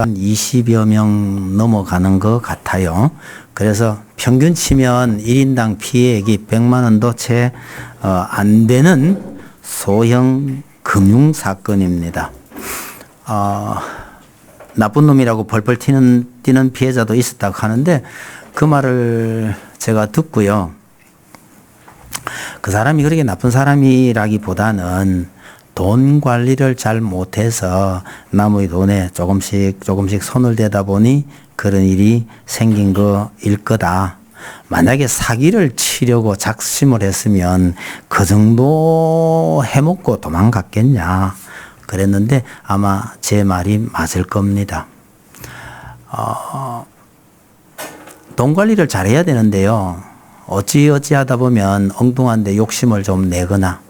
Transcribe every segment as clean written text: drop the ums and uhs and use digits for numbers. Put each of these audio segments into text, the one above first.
한 20여 명 넘어가는 것 같아요. 그래서 평균 치면 1인당 피해액이 100만 원도 채 안 되는 소형 금융 사건입니다. 나쁜 놈이라고 벌벌 뛰는 피해자도 있었다고 하는데 그 말을 제가 듣고요. 그 사람이 그렇게 나쁜 사람이라기보다는 돈 관리를 잘 못해서 남의 돈에 조금씩 손을 대다 보니 그런 일이 생긴 거일 거다. 만약에 사기를 치려고 작심을 했으면 그 정도 해먹고 도망갔겠냐 그랬는데 아마 제 말이 맞을 겁니다. 돈 관리를 잘해야 되는데요. 어찌하다 보면 엉뚱한데 욕심을 좀 내거나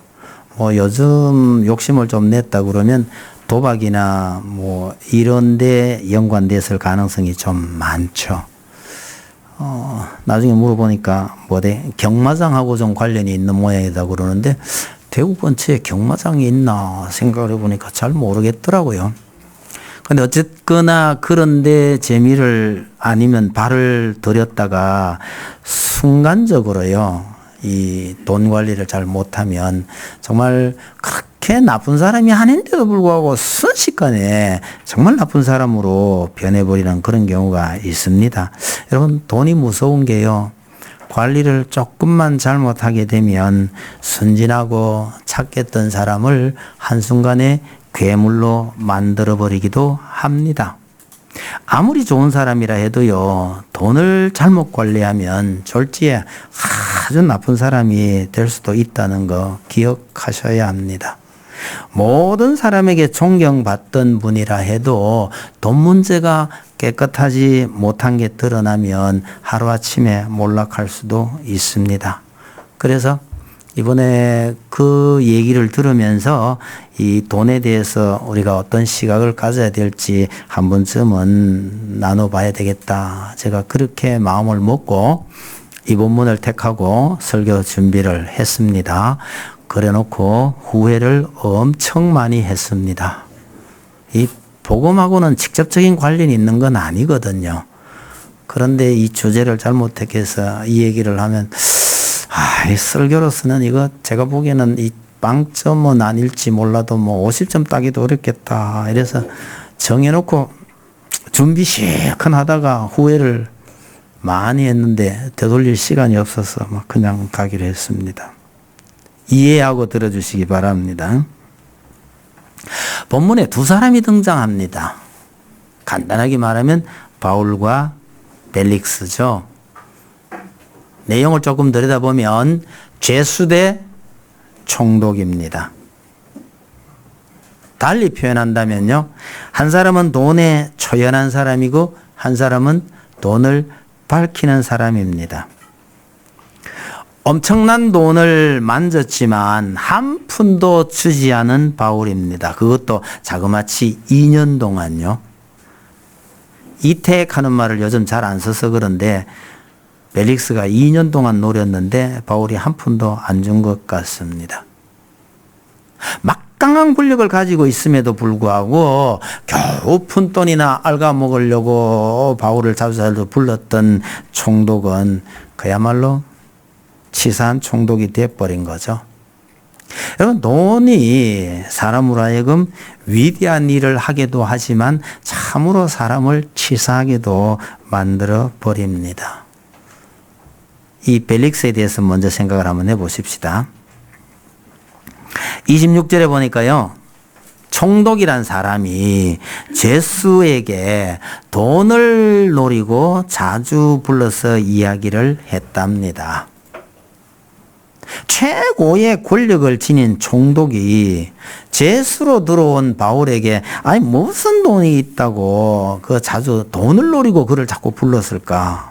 요즘 욕심을 좀 냈다 그러면 도박이나 이런 데 연관됐을 가능성이 좀 많죠. 나중에 물어보니까 경마장하고 좀 관련이 있는 모양이다 그러는데 대구 근처에 경마장이 있나 생각을 해보니까 잘 모르겠더라고요. 근데 어쨌거나 그런데 재미를 아니면 발을 들였다가 순간적으로요. 이 돈 관리를 잘 못하면 정말 그렇게 나쁜 사람이 아닌데도 불구하고 순식간에 정말 나쁜 사람으로 변해버리는 그런 경우가 있습니다. 여러분 돈이 무서운 게요. 관리를 조금만 잘못하게 되면 순진하고 착했던 사람을 한순간에 괴물로 만들어버리기도 합니다. 아무리 좋은 사람이라 해도요, 돈을 잘못 관리하면 졸지에 아주 나쁜 사람이 될 수도 있다는 거 기억하셔야 합니다. 모든 사람에게 존경받던 분이라 해도 돈 문제가 깨끗하지 못한 게 드러나면 하루아침에 몰락할 수도 있습니다. 그래서 이번에 그 얘기를 들으면서 이 돈에 대해서 우리가 어떤 시각을 가져야 될지 한 번쯤은 나눠봐야 되겠다. 제가 그렇게 마음을 먹고 이 본문을 택하고 설교 준비를 했습니다. 그래 놓고 후회를 엄청 많이 했습니다. 이 복음하고는 직접적인 관련이 있는 건 아니거든요. 그런데 이 주제를 잘못 택해서 이 얘기를 하면 이 설교로서는 이거 제가 보기에는 이 빵점은 아닐지 몰라도 50점 따기도 어렵겠다. 이래서 정해놓고 준비 실컷 하다가 후회를 많이 했는데 되돌릴 시간이 없어서 그냥 가기로 했습니다. 이해하고 들어주시기 바랍니다. 본문에 두 사람이 등장합니다. 간단하게 말하면 바울과 벨릭스죠. 내용을 조금 들여다보면 죄수 대 총독입니다. 달리 표현한다면요. 한 사람은 돈에 초연한 사람이고 한 사람은 돈을 밝히는 사람입니다. 엄청난 돈을 만졌지만 한 푼도 주지 않은 바울입니다. 그것도 자그마치 2년 동안요. 이택하는 말을 요즘 잘 안 써서 그런데 벨릭스가 2년 동안 노렸는데 바울이 한 푼도 안 준 것 같습니다. 막강한 권력을 가지고 있음에도 불구하고 겨우 푼돈이나 갉아먹으려고 바울을 자주자주 불렀던 총독은 그야말로 치사한 총독이 되어버린 거죠. 여러분 돈이 사람으로 하여금 위대한 일을 하게도 하지만 참으로 사람을 치사하게도 만들어 버립니다. 이 벨릭스에 대해서 먼저 생각을 한번 해보십시다. 26절에 보니까요. 총독이란 사람이 죄수에게 돈을 노리고 자주 불러서 이야기를 했답니다. 최고의 권력을 지닌 총독이 죄수로 들어온 바울에게 무슨 돈이 있다고 자주 돈을 노리고 그를 자꾸 불렀을까?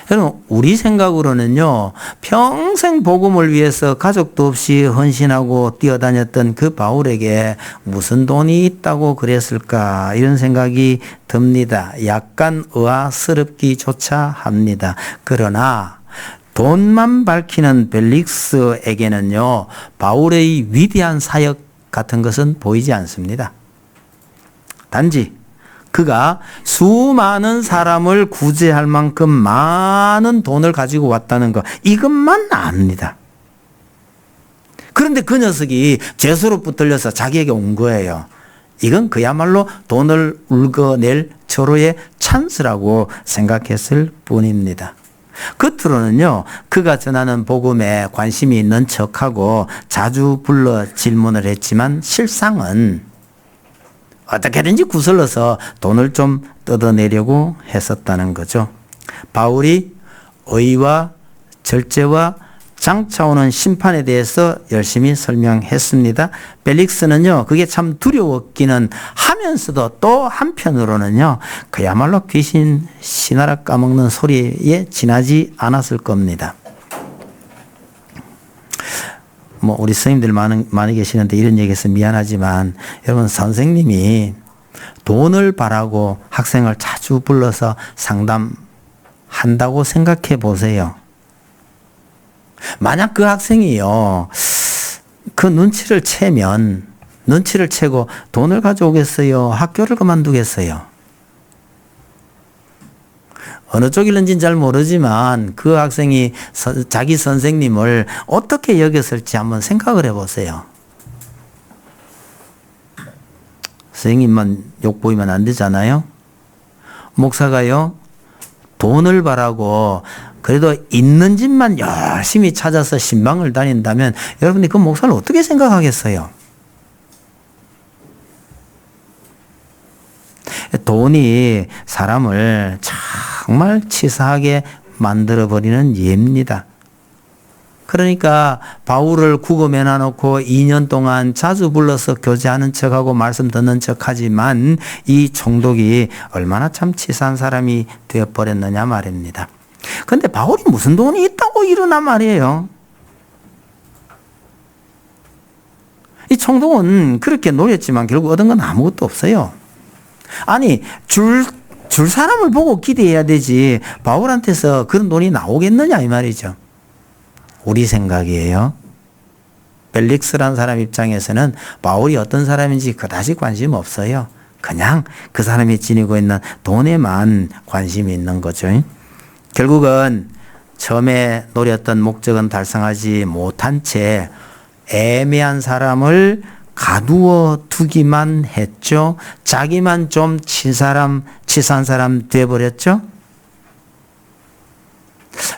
여러분 우리 생각으로는요. 평생 복음을 위해서 가족도 없이 헌신하고 뛰어다녔던 그 바울에게 무슨 돈이 있다고 그랬을까 이런 생각이 듭니다. 약간 의아스럽기조차 합니다. 그러나 돈만 밝히는 벨릭스에게는요. 바울의 위대한 사역 같은 것은 보이지 않습니다. 단지 그가 수많은 사람을 구제할 만큼 많은 돈을 가지고 왔다는 것, 이것만 압니다. 그런데 그 녀석이 죄수로 붙들려서 자기에게 온 거예요. 이건 그야말로 돈을 울거낼 절호의 찬스라고 생각했을 뿐입니다. 겉으로는요, 그가 전하는 복음에 관심이 있는 척하고 자주 불러 질문을 했지만 실상은 어떻게든지 구슬러서 돈을 좀 뜯어내려고 했었다는 거죠. 바울이 의와 절제와 장차 오는 심판에 대해서 열심히 설명했습니다. 벨릭스는요, 그게 참 두려웠기는 하면서도 또 한편으로는요, 그야말로 귀신 신하라 까먹는 소리에 지나지 않았을 겁니다. 우리 스님들 많이 계시는데 이런 얘기해서 미안하지만, 여러분, 선생님이 돈을 바라고 학생을 자주 불러서 상담한다고 생각해 보세요. 만약 그 학생이요, 그 눈치를 채고 돈을 가져오겠어요? 학교를 그만두겠어요? 어느 쪽일는지는 잘 모르지만 그 학생이 자기 선생님을 어떻게 여겼을지 한번 생각을 해보세요. 선생님만 욕보이면 안 되잖아요. 목사가요, 돈을 바라고 그래도 있는 집만 열심히 찾아서 신방을 다닌다면 여러분이 그 목사를 어떻게 생각하겠어요? 돈이 사람을 정말 치사하게 만들어버리는 예입니다. 그러니까 바울을 구금해 놔놓고 2년 동안 자주 불러서 교제하는 척하고 말씀 듣는 척하지만 이 총독이 얼마나 참 치사한 사람이 되어버렸느냐 말입니다. 그런데 바울이 무슨 돈이 있다고 이러나 말이에요. 이 총독은 그렇게 노렸지만 결국 얻은 건 아무것도 없어요. 아니, 줄 사람을 보고 기대해야 되지 바울한테서 그런 돈이 나오겠느냐 이 말이죠. 우리 생각이에요. 벨릭스라는 사람 입장에서는 바울이 어떤 사람인지 그다지 관심 없어요. 그냥 그 사람이 지니고 있는 돈에만 관심이 있는 거죠. 결국은 처음에 노렸던 목적은 달성하지 못한 채 애매한 사람을 가두어 두기만 했죠. 자기만 좀 치사한 사람 되어버렸죠.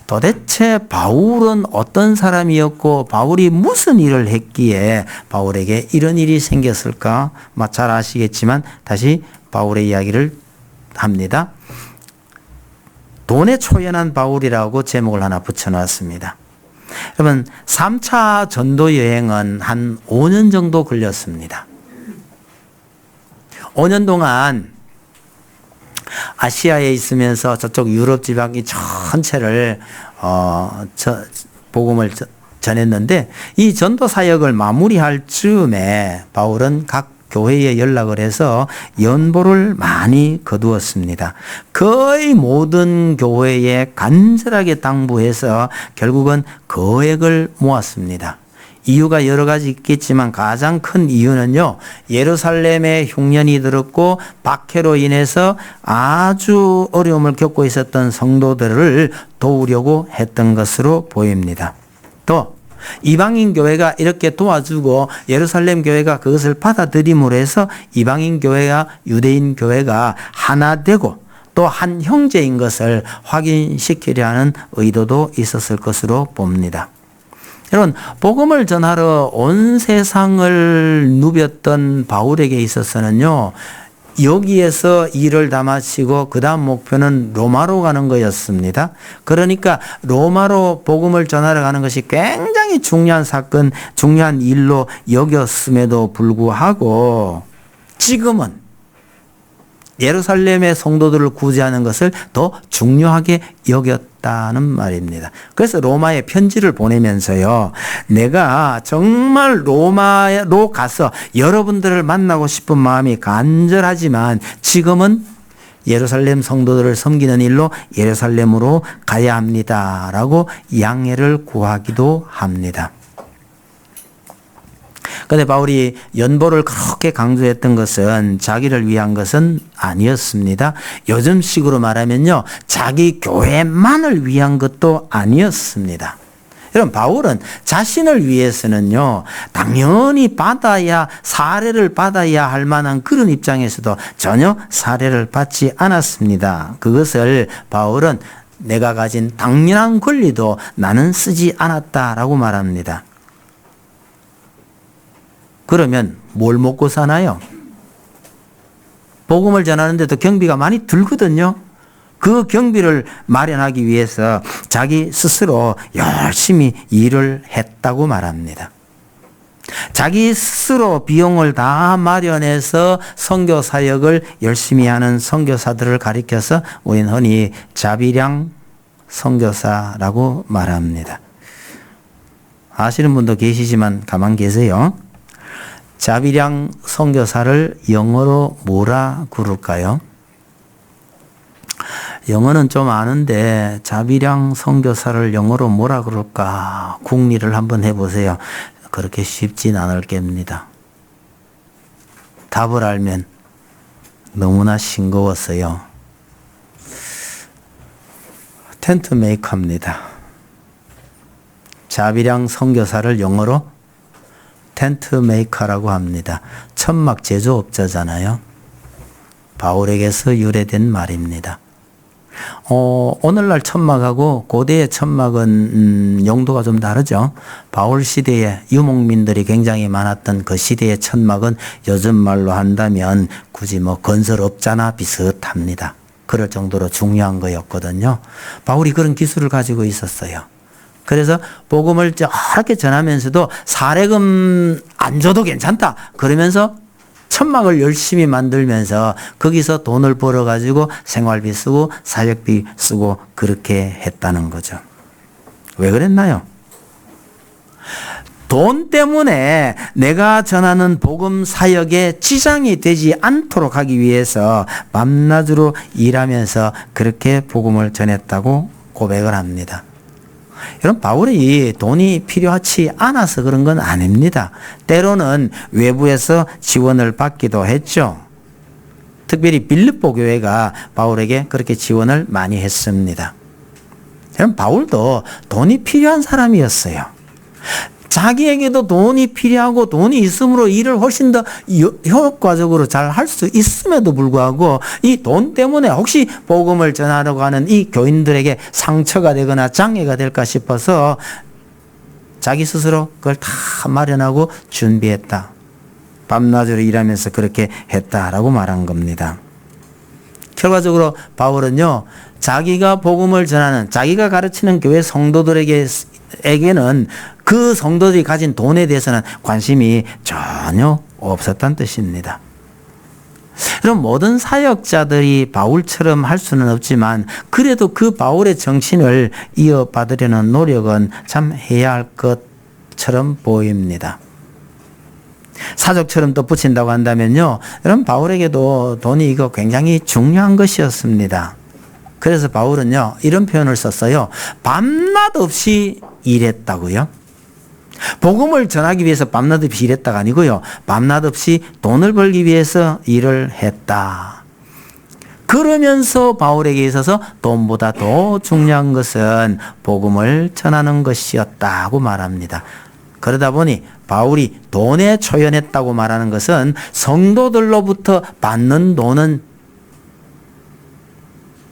도대체 바울은 어떤 사람이었고 바울이 무슨 일을 했기에 바울에게 이런 일이 생겼을까? 잘 아시겠지만 다시 바울의 이야기를 합니다. 돈에 초연한 바울이라고 제목을 하나 붙여놨습니다. 여러분, 3차 전도 여행은 한 5년 정도 걸렸습니다. 5년 동안 아시아에 있으면서 저쪽 유럽 지방이 전체를 복음을 전했는데 이 전도 사역을 마무리할 즈음에 바울은 각 교회에 연락을 해서 연보를 많이 거두었습니다. 거의 모든 교회에 간절하게 당부해서 결국은 거액을 모았습니다. 이유가 여러 가지 있겠지만 가장 큰 이유는요, 예루살렘에 흉년이 들었고 박해로 인해서 아주 어려움을 겪고 있었던 성도들을 도우려고 했던 것으로 보입니다. 또 이방인 교회가 이렇게 도와주고 예루살렘 교회가 그것을 받아들임으로 해서 이방인 교회와 유대인 교회가 하나 되고 또 한 형제인 것을 확인시키려 하는 의도도 있었을 것으로 봅니다. 여러분, 복음을 전하러 온 세상을 누볐던 바울에게 있어서는요, 여기에서 일을 다 마치고 그 다음 목표는 로마로 가는 거였습니다. 그러니까 로마로 복음을 전하러 가는 것이 굉장히 중요한 사건, 중요한 일로 여겼음에도 불구하고 지금은 예루살렘의 성도들을 구제하는 것을 더 중요하게 여겼다는 말입니다. 그래서 로마에 편지를 보내면서요, 내가 정말 로마로 가서 여러분들을 만나고 싶은 마음이 간절하지만 지금은 예루살렘 성도들을 섬기는 일로 예루살렘으로 가야 합니다라고 양해를 구하기도 합니다. 그런데 바울이 연보를 그렇게 강조했던 것은 자기를 위한 것은 아니었습니다. 요즘식으로 말하면요, 자기 교회만을 위한 것도 아니었습니다. 여러분, 바울은 자신을 위해서는요, 당연히 사례를 받아야 할 만한 그런 입장에서도 전혀 사례를 받지 않았습니다. 그것을 바울은 내가 가진 당연한 권리도 나는 쓰지 않았다라고 말합니다. 그러면 뭘 먹고 사나요? 복음을 전하는데도 경비가 많이 들거든요. 그 경비를 마련하기 위해서 자기 스스로 열심히 일을 했다고 말합니다. 자기 스스로 비용을 다 마련해서 선교 사역을 열심히 하는 선교사들을 가리켜서 우리는 흔히 자비량 선교사라고 말합니다. 아시는 분도 계시지만 가만 계세요. 자비량 선교사를 영어로 뭐라 그럴까요? 영어는 좀 아는데 자비량 선교사를 영어로 뭐라 그럴까? 궁리를 한번 해보세요. 그렇게 쉽진 않을 겁니다. 답을 알면 너무나 싱거웠어요. 텐트 메이커입니다. 자비량 선교사를 영어로 텐트 메이커라고 합니다. 천막 제조업자잖아요. 바울에게서 유래된 말입니다. 오늘날 천막하고 고대의 천막은 용도가 좀 다르죠. 바울 시대에 유목민들이 굉장히 많았던 그 시대의 천막은 요즘 말로 한다면 굳이 건설업자나 비슷합니다. 그럴 정도로 중요한 거였거든요. 바울이 그런 기술을 가지고 있었어요. 그래서 복음을 저렇게 전하면서도 사례금 안 줘도 괜찮다 그러면서 천막을 열심히 만들면서 거기서 돈을 벌어가지고 생활비 쓰고 사역비 쓰고 그렇게 했다는 거죠. 왜 그랬나요? 돈 때문에 내가 전하는 복음 사역에 지장이 되지 않도록 하기 위해서 밤낮으로 일하면서 그렇게 복음을 전했다고 고백을 합니다. 여러분, 바울이 돈이 필요하지 않아서 그런 건 아닙니다. 때로는 외부에서 지원을 받기도 했죠. 특별히 빌립보 교회가 바울에게 그렇게 지원을 많이 했습니다. 여러분, 바울도 돈이 필요한 사람이었어요. 자기에게도 돈이 필요하고 돈이 있으므로 일을 훨씬 더 효과적으로 잘 할 수 있음에도 불구하고 이 돈 때문에 혹시 복음을 전하려고 하는 이 교인들에게 상처가 되거나 장애가 될까 싶어서 자기 스스로 그걸 다 마련하고 준비했다. 밤낮으로 일하면서 그렇게 했다라고 말한 겁니다. 결과적으로 바울은요, 자기가 복음을 전하는, 자기가 가르치는 교회 성도들에게는 그 성도들이 가진 돈에 대해서는 관심이 전혀 없었다는 뜻입니다. 그럼 모든 사역자들이 바울처럼 할 수는 없지만 그래도 그 바울의 정신을 이어받으려는 노력은 참 해야 할 것처럼 보입니다. 사족처럼 또 붙인다고 한다면요, 여러분, 바울에게도 돈이 이거 굉장히 중요한 것이었습니다. 그래서 바울은요, 이런 표현을 썼어요. 밤낮 없이 일했다고요. 복음을 전하기 위해서 밤낮 없이 일했다가 아니고요, 밤낮 없이 돈을 벌기 위해서 일을 했다. 그러면서 바울에게 있어서 돈보다 더 중요한 것은 복음을 전하는 것이었다고 말합니다. 그러다 보니 바울이 돈에 초연했다고 말하는 것은 성도들로부터 받는 돈은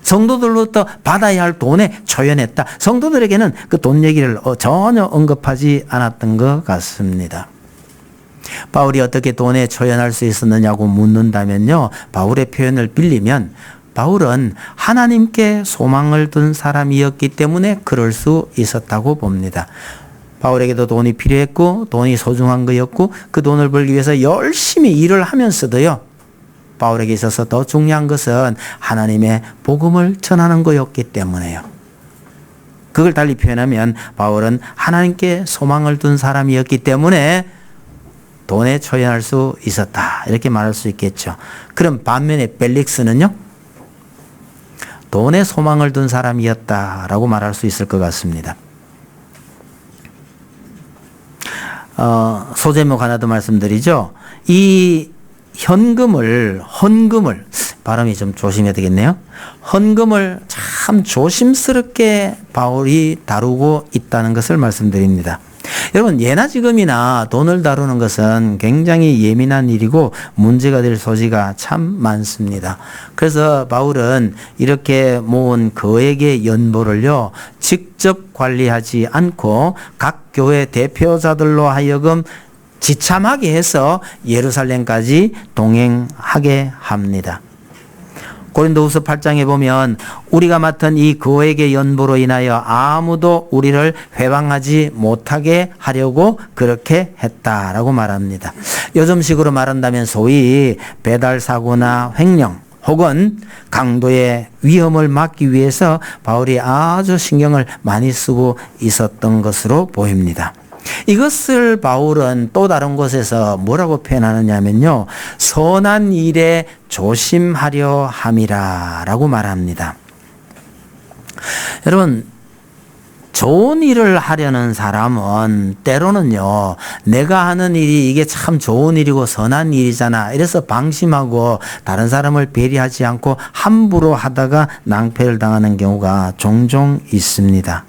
성도들로부터 받아야 할 돈에 초연했다. 성도들에게는 그 돈 얘기를 전혀 언급하지 않았던 것 같습니다. 바울이 어떻게 돈에 초연할 수 있었느냐고 묻는다면요, 바울의 표현을 빌리면 바울은 하나님께 소망을 둔 사람이었기 때문에 그럴 수 있었다고 봅니다. 바울에게도 돈이 필요했고 돈이 소중한 거였고 그 돈을 벌기 위해서 열심히 일을 하면서도요, 바울에게 있어서 더 중요한 것은 하나님의 복음을 전하는 거였기 때문에요. 그걸 달리 표현하면 바울은 하나님께 소망을 둔 사람이었기 때문에 돈에 초연할 수 있었다, 이렇게 말할 수 있겠죠. 그럼 반면에 벨릭스는요, 돈에 소망을 둔 사람이었다라고 말할 수 있을 것 같습니다. 소제목 하나 더 말씀드리죠. 이 헌금을 발음이 좀 조심해야 되겠네요. 헌금을 참 조심스럽게 바울이 다루고 있다는 것을 말씀드립니다. 여러분, 예나 지금이나 돈을 다루는 것은 굉장히 예민한 일이고 문제가 될 소지가 참 많습니다. 그래서 바울은 이렇게 모은 거액의 연보를요, 직접 관리하지 않고 각 교회 대표자들로 하여금 지참하게 해서 예루살렘까지 동행하게 합니다. 고린도후서 8장에 보면 우리가 맡은 이 거액의 연보로 인하여 아무도 우리를 회방하지 못하게 하려고 그렇게 했다라고 말합니다. 요즘식으로 말한다면 소위 배달사고나 횡령 혹은 강도의 위험을 막기 위해서 바울이 아주 신경을 많이 쓰고 있었던 것으로 보입니다. 이것을 바울은 또 다른 곳에서 뭐라고 표현하느냐면요, 선한 일에 조심하려 함이라 라고 말합니다. 여러분, 좋은 일을 하려는 사람은 때로는요, 내가 하는 일이 이게 참 좋은 일이고 선한 일이잖아, 이래서 방심하고 다른 사람을 배려하지 않고 함부로 하다가 낭패를 당하는 경우가 종종 있습니다.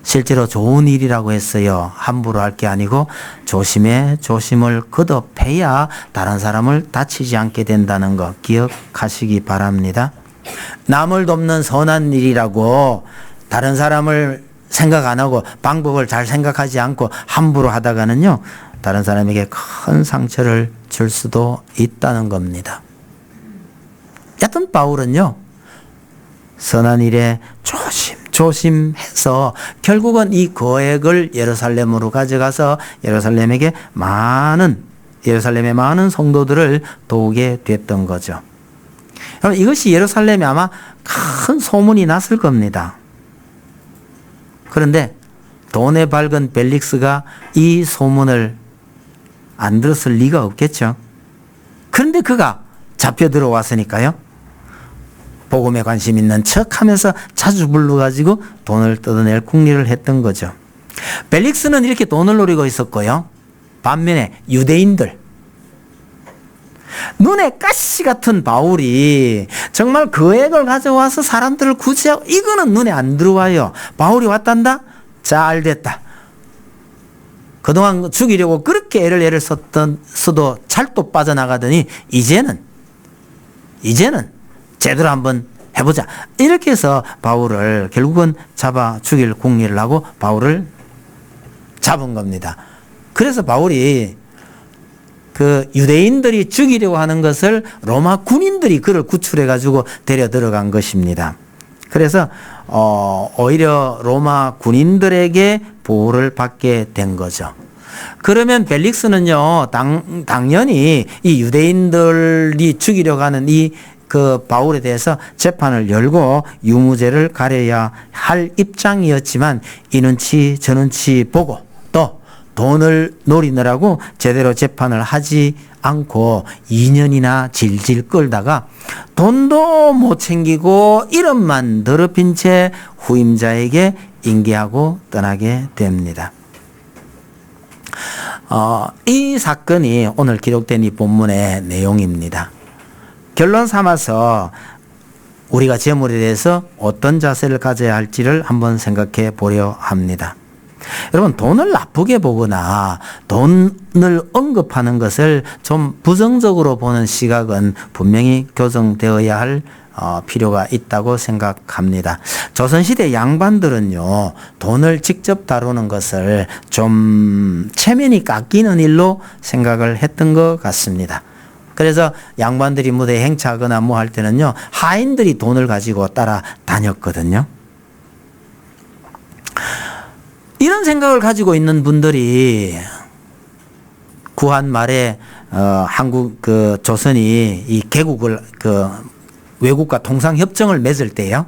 실제로 좋은 일이라고 했어요. 함부로 할 게 아니고 조심에 조심을 거듭해야 다른 사람을 다치지 않게 된다는 거 기억하시기 바랍니다. 남을 돕는 선한 일이라고 다른 사람을 생각 안 하고 방법을 잘 생각하지 않고 함부로 하다가는요, 다른 사람에게 큰 상처를 줄 수도 있다는 겁니다. 여튼 바울은요, 선한 일에 조심해서 결국은 이 거액을 예루살렘으로 가져가서 예루살렘의 많은 성도들을 도우게 됐던 거죠. 그럼 이것이 예루살렘에 아마 큰 소문이 났을 겁니다. 그런데 돈에 밝은 벨릭스가 이 소문을 안 들었을 리가 없겠죠. 그런데 그가 잡혀 들어왔으니까요, 복음에 관심 있는 척하면서 자주 불러가지고 돈을 뜯어낼 궁리를 했던 거죠. 벨릭스는 이렇게 돈을 노리고 있었고요, 반면에 유대인들, 눈에 가시 같은 바울이 정말 거액을 가져와서 사람들을 구제하고, 이거는 눈에 안 들어와요. 바울이 왔단다? 잘 됐다. 그동안 죽이려고 그렇게 애를 써도 찰또 빠져나가더니 이제는 제대로 한번 해보자. 이렇게 해서 바울을 결국은 잡아 죽일 궁리를 하고 바울을 잡은 겁니다. 그래서 바울이 그 유대인들이 죽이려고 하는 것을 로마 군인들이 그를 구출해 가지고 데려 들어간 것입니다. 그래서 오히려 로마 군인들에게 보호를 받게 된 거죠. 그러면 벨릭스는요, 당연히 이 유대인들이 죽이려고 하는 그 바울에 대해서 재판을 열고 유무죄를 가려야 할 입장이었지만 이 눈치 저 눈치 보고 또 돈을 노리느라고 제대로 재판을 하지 않고 2년이나 질질 끌다가 돈도 못 챙기고 이름만 더럽힌 채 후임자에게 인계하고 떠나게 됩니다. 이 사건이 오늘 기록된 이 본문의 내용입니다. 결론 삼아서 우리가 재물에 대해서 어떤 자세를 가져야 할지를 한번 생각해 보려 합니다. 여러분, 돈을 나쁘게 보거나 돈을 언급하는 것을 좀 부정적으로 보는 시각은 분명히 교정되어야 할 필요가 있다고 생각합니다. 조선시대 양반들은요, 돈을 직접 다루는 것을 좀 체면이 깎이는 일로 생각을 했던 것 같습니다. 그래서 양반들이 무대에 행차하거나 뭐 할 때는요, 하인들이 돈을 가지고 따라다녔거든요. 이런 생각을 가지고 있는 분들이 구한 말에 조선이 이 개국을 외국과 통상협정을 맺을 때요,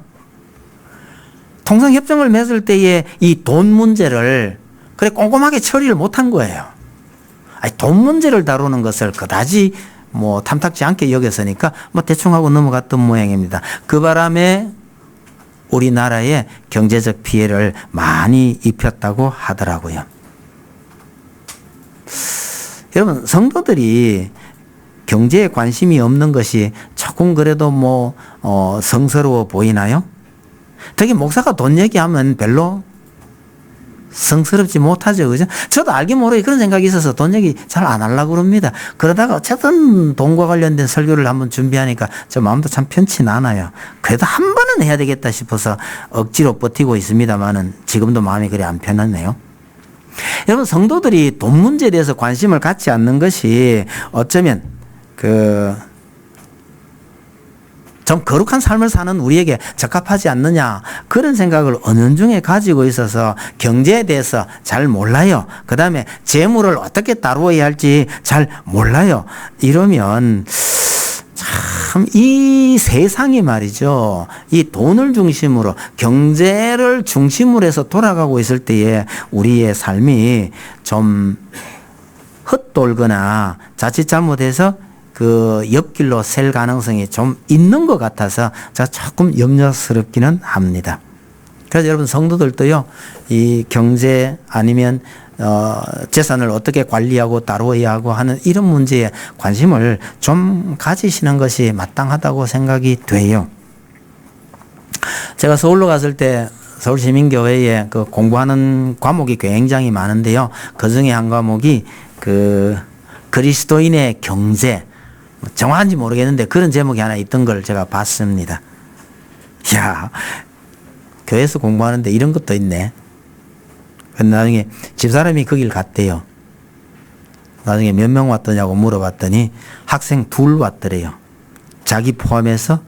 통상협정을 맺을 때에 이 돈 문제를 그래 꼼꼼하게 처리를 못한 거예요. 돈 문제를 다루는 것을 그다지 탐탁지 않게 여겼으니까 대충 하고 넘어갔던 모양입니다. 그 바람에 우리나라에 경제적 피해를 많이 입혔다고 하더라고요. 여러분, 성도들이 경제에 관심이 없는 것이 조금 그래도 성스러워 보이나요? 특히 목사가 돈 얘기하면 별로 성스럽지 못하죠. 그죠? 저도 알게 모르게 그런 생각이 있어서 돈 얘기 잘 안 하려고 그럽니다. 그러다가 어쨌든 돈과 관련된 설교를 한번 준비하니까 저 마음도 참 편치 않아요. 그래도 한 번은 해야 되겠다 싶어서 억지로 버티고 있습니다만은 지금도 마음이 그리 안 편하네요. 여러분, 성도들이 돈 문제에 대해서 관심을 갖지 않는 것이 어쩌면 좀 거룩한 삶을 사는 우리에게 적합하지 않느냐, 그런 생각을 은연중에 가지고 있어서 경제에 대해서 잘 몰라요. 그 다음에 재물을 어떻게 다루어야 할지 잘 몰라요. 이러면 참 이 세상이 말이죠, 이 돈을 중심으로 경제를 중심으로 해서 돌아가고 있을 때에 우리의 삶이 좀 헛돌거나 자칫 잘못해서 옆길로 셀 가능성이 좀 있는 것 같아서 제가 조금 염려스럽기는 합니다. 그래서 여러분, 성도들도요, 이 경제 아니면 재산을 어떻게 관리하고 다루어야 하고 하는 이런 문제에 관심을 좀 가지시는 것이 마땅하다고 생각이 돼요. 제가 서울로 갔을 때 서울시민교회에 공부하는 과목이 굉장히 많은데요. 그 중에 한 과목이 그리스도인의 경제, 정확한지 모르겠는데 그런 제목이 하나 있던 걸 제가 봤습니다. 이야, 교회에서 공부하는데 이런 것도 있네. 근데 나중에 집사람이 거길 갔대요. 나중에 몇 명 왔더냐고 물어봤더니 학생 2 왔더래요. 자기 포함해서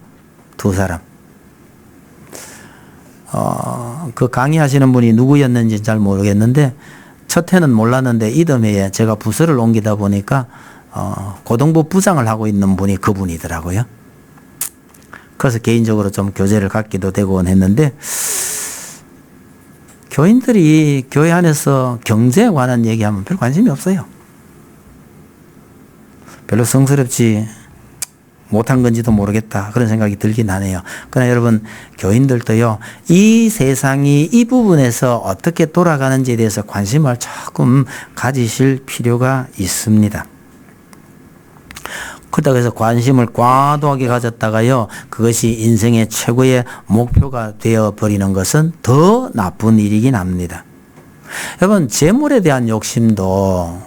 2사람. 그 강의하시는 분이 누구였는지 잘 모르겠는데 첫 해는 몰랐는데 이듬해에 제가 부서를 옮기다 보니까 고등부 부장을 하고 있는 분이 그분이더라고요. 그래서 개인적으로 좀 교제를 갖기도 되고 했는데, 교인들이 교회 안에서 경제에 관한 얘기하면 별 관심이 없어요. 별로 성스럽지 못한 건지도 모르겠다, 그런 생각이 들긴 하네요. 그러나 여러분, 교인들도요, 이 세상이 이 부분에서 어떻게 돌아가는지에 대해서 관심을 조금 가지실 필요가 있습니다. 그렇다고 해서 관심을 과도하게 가졌다가요, 그것이 인생의 최고의 목표가 되어버리는 것은 더 나쁜 일이긴 합니다. 여러분, 재물에 대한 욕심도,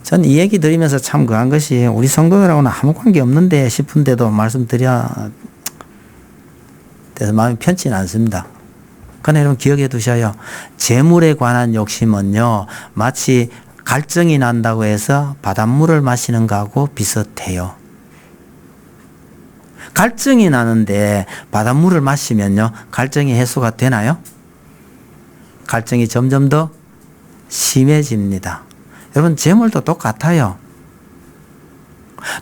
전 이 얘기 드리면서 참 그한 것이 우리 성도들하고는 아무 관계 없는데 싶은데도 말씀드려야 돼서 마음이 편치는 않습니다. 그러나 여러분, 기억해 두셔요. 재물에 관한 욕심은요, 마치 갈증이 난다고 해서 바닷물을 마시는 거하고 비슷해요. 갈증이 나는데 바닷물을 마시면요, 갈증이 해소가 되나요? 갈증이 점점 더 심해집니다. 여러분, 재물도 똑같아요.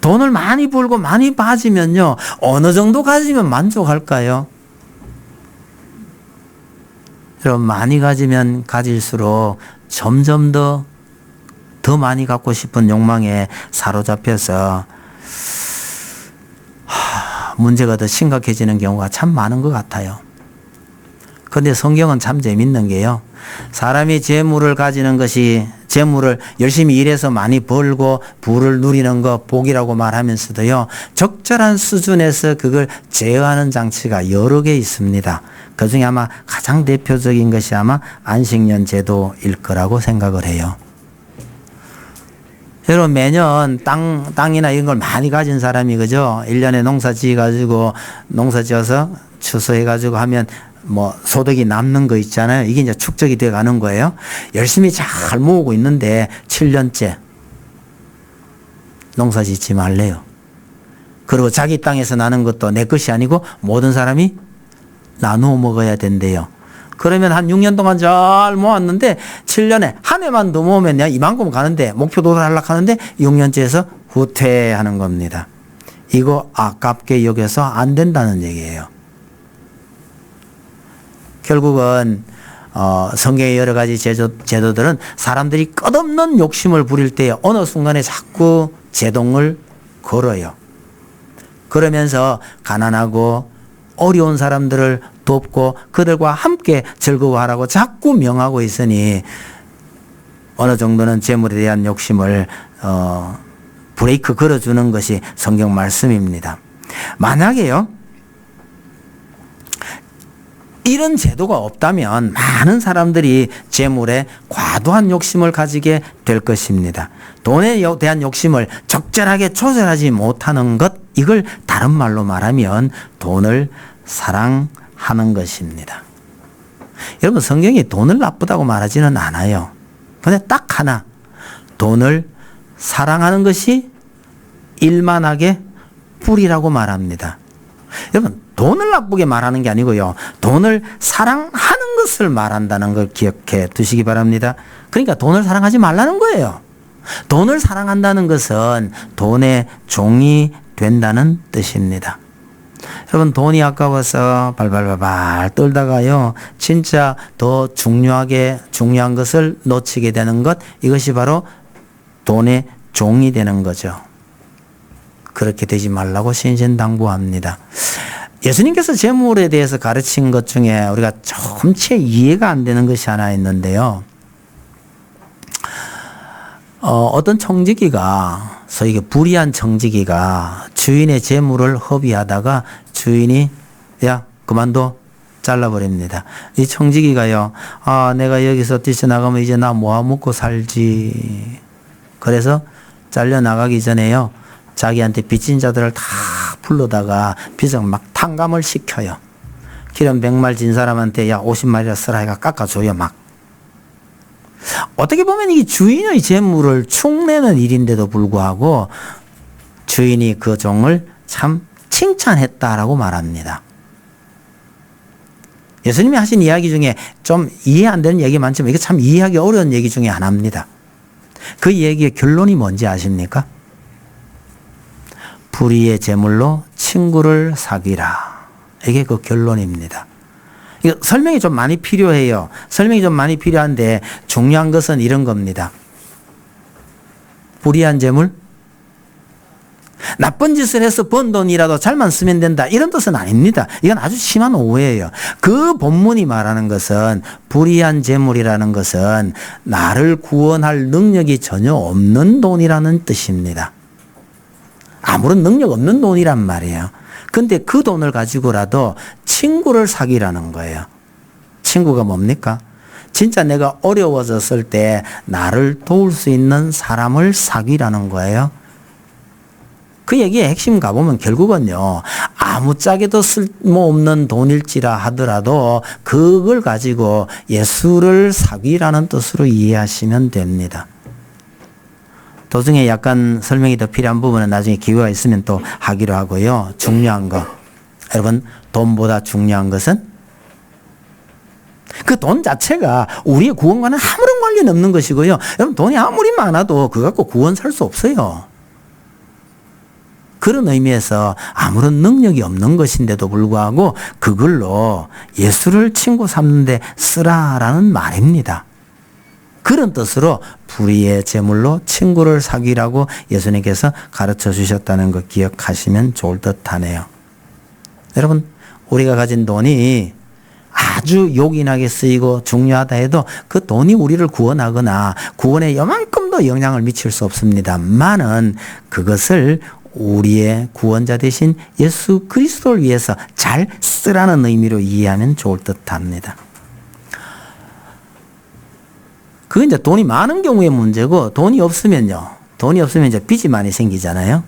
돈을 많이 벌고 많이 빠지면요, 어느 정도 가지면 만족할까요? 여러분, 많이 가지면 가질수록 점점 더 많이 갖고 싶은 욕망에 사로잡혀서 문제가 더 심각해지는 경우가 참 많은 것 같아요. 그런데 성경은 참 재밌는 게요, 사람이 재물을 가지는 것이, 재물을 열심히 일해서 많이 벌고 부를 누리는 거 복이라고 말하면서도요, 적절한 수준에서 그걸 제어하는 장치가 여러 개 있습니다. 그 중에 아마 가장 대표적인 것이 아마 안식년 제도일 거라고 생각을 해요. 여러분, 매년 땅이나 이런 걸 많이 가진 사람이, 그죠? 1년에 농사 지어서 추수해가지고 하면 소득이 남는 거 있잖아요. 이게 이제 축적이 돼 가는 거예요. 열심히 잘 모으고 있는데 7년째 농사 짓지 말래요. 그리고 자기 땅에서 나는 것도 내 것이 아니고 모든 사람이 나누어 먹어야 된대요. 그러면 한 6년 동안 잘 모았는데 7년에 한 해만 더 모으면 내가 이만큼 가는데, 목표 도달하려고 하는데 6년째에서 후퇴하는 겁니다. 이거 아깝게 여겨서 안 된다는 얘기예요. 결국은 성경의 여러 가지 제도들은 사람들이 끝없는 욕심을 부릴 때 어느 순간에 자꾸 제동을 걸어요. 그러면서 가난하고 어려운 사람들을 돕고 그들과 함께 즐거워하라고 자꾸 명하고 있으니, 어느 정도는 재물에 대한 욕심을 브레이크 걸어주는 것이 성경 말씀입니다. 만약에요, 이런 제도가 없다면 많은 사람들이 재물에 과도한 욕심을 가지게 될 것입니다. 돈에 대한 욕심을 적절하게 조절하지 못하는 것, 이걸 다른 말로 말하면 돈을 사랑하는 것입니다. 여러분, 성경이 돈을 나쁘다고 말하지는 않아요. 근데 딱 하나, 돈을 사랑하는 것이 일만하게 뿌리라고 말합니다. 여러분, 돈을 나쁘게 말하는 게 아니고요, 돈을 사랑하는 것을 말한다는 걸 기억해 두시기 바랍니다. 그러니까 돈을 사랑하지 말라는 거예요. 돈을 사랑한다는 것은 돈의 종이 된다는 뜻입니다. 여러분, 돈이 아까워서 발발발발 떨다가요, 진짜 더 중요한 것을 놓치게 되는 것, 이것이 바로 돈의 종이 되는 거죠. 그렇게 되지 말라고 신신당부합니다. 예수님께서 재물에 대해서 가르친 것 중에 우리가 조금 채 이해가 안 되는 것이 하나 있는데요. 어떤 청지기가, 소위 불의한 청지기가 주인의 재물을 허비하다가 주인이 야 그만둬 잘라버립니다. 이 청지기가요, 내가 여기서 뛰쳐나가면 이제 나 뭐 먹고 살지. 그래서 잘려나가기 전에요, 자기한테 빚진 자들을 다 불러다가 빚을 막 탕감을 시켜요. 기름 100마리 진 사람한테 야 50마리라 쓰라 해가 깎아줘요. 막. 어떻게 보면 이게 주인의 재물을 축내는 일인데도 불구하고 주인이 그 종을 참 칭찬했다라고 말합니다. 예수님이 하신 이야기 중에 좀 이해 안 되는 얘기 많지만 이게 참 이해하기 어려운 얘기 중에 하나입니다. 그 얘기의 결론이 뭔지 아십니까? 불의의 재물로 친구를 사귀라. 이게 그 결론입니다. 이거 설명이 좀 많이 필요해요. 설명이 좀 많이 필요한데 중요한 것은 이런 겁니다. 불의한 재물? 나쁜 짓을 해서 번 돈이라도 잘만 쓰면 된다, 이런 뜻은 아닙니다. 이건 아주 심한 오해예요. 그 본문이 말하는 것은 불의한 재물이라는 것은 나를 구원할 능력이 전혀 없는 돈이라는 뜻입니다. 아무런 능력 없는 돈이란 말이에요. 근데 그 돈을 가지고라도 친구를 사귀라는 거예요. 친구가 뭡니까? 진짜 내가 어려워졌을 때 나를 도울 수 있는 사람을 사귀라는 거예요. 그 얘기의 핵심 가보면 결국은요, 아무짝에도 쓸모없는 돈일지라 하더라도 그걸 가지고 예수를 사귀라는 뜻으로 이해하시면 됩니다. 도중에 약간 설명이 더 필요한 부분은 나중에 기회가 있으면 또 하기로 하고요. 중요한 거, 여러분, 돈보다 중요한 것은 그 돈 자체가 우리의 구원과는 아무런 관련이 없는 것이고요. 여러분, 돈이 아무리 많아도 그거 갖고 구원 살 수 없어요. 그런 의미에서 아무런 능력이 없는 것인데도 불구하고 그걸로 예수를 친구 삼는데 쓰라라는 말입니다. 그런 뜻으로 불의의 재물로 친구를 사귀라고 예수님께서 가르쳐 주셨다는 거 기억하시면 좋을 듯하네요. 여러분, 우리가 가진 돈이 아주 요긴하게 쓰이고 중요하다 해도 그 돈이 우리를 구원하거나 구원에 요만큼도 영향을 미칠 수 없습니다만은 그것을 우리의 구원자 되신 예수 그리스도를 위해서 잘 쓰라는 의미로 이해하면 좋을 듯합니다. 그게 이제 돈이 많은 경우의 문제고, 돈이 없으면 이제 빚이 많이 생기잖아요.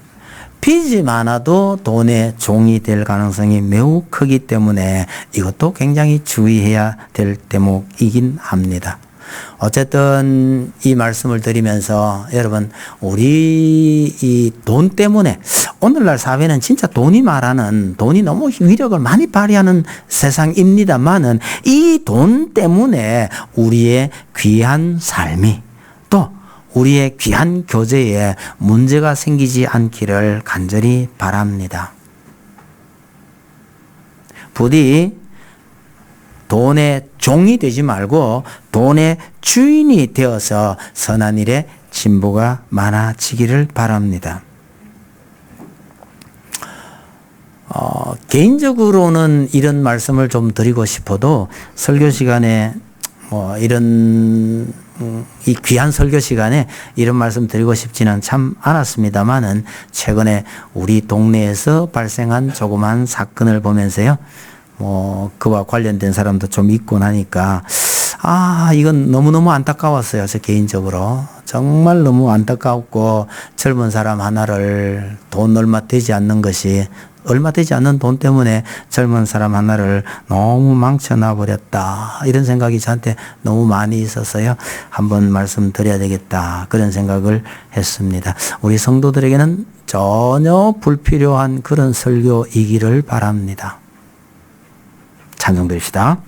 빚이 많아도 돈의 종이 될 가능성이 매우 크기 때문에 이것도 굉장히 주의해야 될 대목이긴 합니다. 어쨌든 이 말씀을 드리면서 여러분, 우리 이 돈 때문에 오늘날 사회는 진짜 돈이 너무 위력을 많이 발휘하는 세상입니다만은 이 돈 때문에 우리의 귀한 삶이, 또 우리의 귀한 교제에 문제가 생기지 않기를 간절히 바랍니다. 부디 돈의 종이 되지 말고 돈의 주인이 되어서 선한 일에 진보가 많아지기를 바랍니다. 개인적으로는 이런 말씀을 좀 드리고 싶어도 설교 시간에 이런 이 귀한 설교 시간에 이런 말씀 드리고 싶지는 참 않았습니다만은 최근에 우리 동네에서 발생한 조그만 사건을 보면서요. 그와 관련된 사람도 좀 있고 나니까 이건 너무너무 안타까웠어요. 저 개인적으로. 정말 너무 안타깝고 젊은 사람 하나를 돈 얼마 되지 않는 돈 때문에 젊은 사람 하나를 너무 망쳐놔 버렸다. 이런 생각이 저한테 너무 많이 있어서요. 한번 말씀드려야 되겠다. 그런 생각을 했습니다. 우리 성도들에게는 전혀 불필요한 그런 설교이기를 바랍니다. 찬송 드립시다.